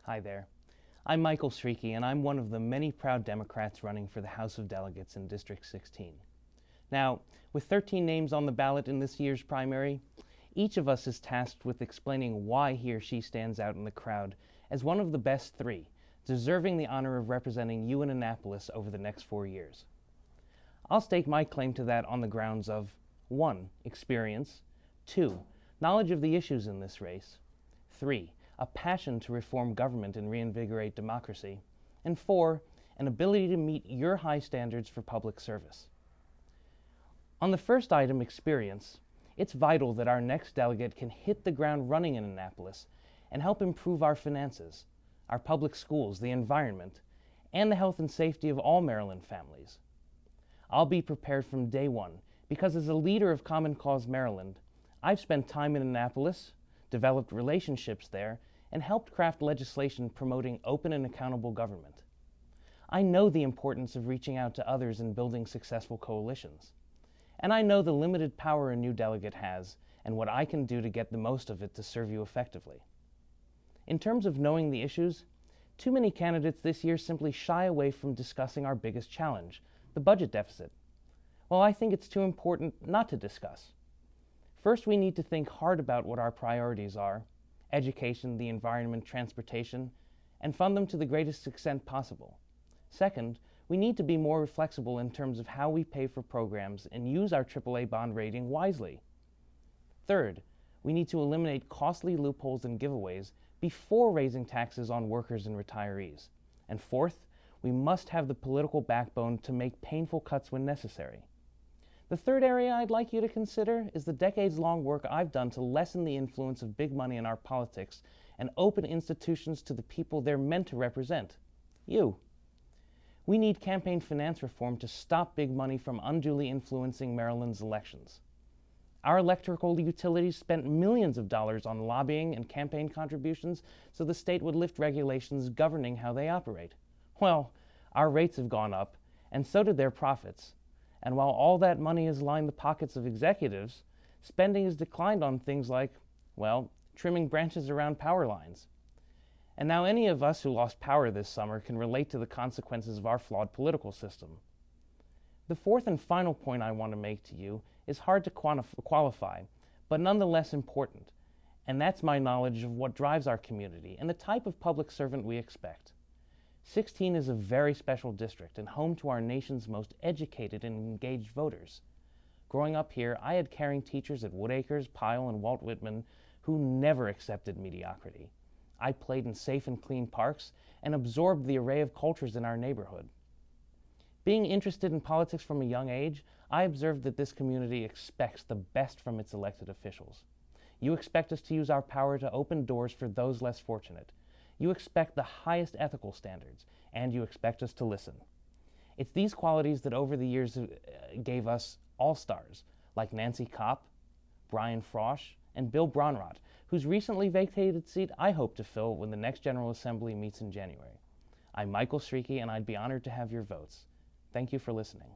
Hi there. I'm Michael Sriqui, and I'm one of the many proud Democrats running for the House of Delegates in District 16. Now, with 13 names on the ballot in this year's primary, each of us is tasked with explaining why he or she stands out in the crowd as one of the best three, deserving the honor of representing you in Annapolis over the next 4 years. I'll stake my claim to that on the grounds of 1. Experience, 2. Knowledge of the issues in this race, 3. A passion to reform government and reinvigorate democracy, and 4. An ability to meet your high standards for public service. On the first item, experience, it's vital that our next delegate can hit the ground running in Annapolis and help improve our finances, our public schools, the environment, and the health and safety of all Maryland families. I'll be prepared from day one because as a leader of Common Cause Maryland, I've spent time in Annapolis, developed relationships there, and helped craft legislation promoting open and accountable government. I know the importance of reaching out to others and building successful coalitions. And I know the limited power a new delegate has and what I can do to get the most of it to serve you effectively. In terms of knowing the issues, too many candidates this year simply shy away from discussing our biggest challenge, the budget deficit. Well, I think it's too important not to discuss. First, we need to think hard about what our priorities are, education, the environment, transportation, and fund them to the greatest extent possible. Second, we need to be more flexible in terms of how we pay for programs and use our AAA bond rating wisely. Third, we need to eliminate costly loopholes and giveaways before raising taxes on workers and retirees. And fourth, we must have the political backbone to make painful cuts when necessary. The third area I'd like you to consider is the decades-long work I've done to lessen the influence of big money in our politics and open institutions to the people they're meant to represent, you. We need campaign finance reform to stop big money from unduly influencing Maryland's elections. Our electrical utilities spent millions of dollars on lobbying and campaign contributions so the state would lift regulations governing how they operate. Well, our rates have gone up, and so did their profits. And while all that money has lined the pockets of executives, spending has declined on things like, well, trimming branches around power lines. And now any of us who lost power this summer can relate to the consequences of our flawed political system. The fourth and final point I want to make to you is hard to qualify, but nonetheless important, and that's my knowledge of what drives our community and the type of public servant we expect. 16 is a very special district and home to our nation's most educated and engaged voters. Growing up here, I had caring teachers at Woodacres, Pyle, and Walt Whitman who never accepted mediocrity. I played in safe and clean parks and absorbed the array of cultures in our neighborhood. Being interested in politics from a young age, I observed that this community expects the best from its elected officials. You expect us to use our power to open doors for those less fortunate. You expect the highest ethical standards, and you expect us to listen. It's these qualities that over the years gave us all-stars, like Nancy Kopp, Brian Frosch, and Bill Bronrott, whose recently vacated seat I hope to fill when the next General Assembly meets in January. I'm Michael Sriqui, and I'd be honored to have your votes. Thank you for listening.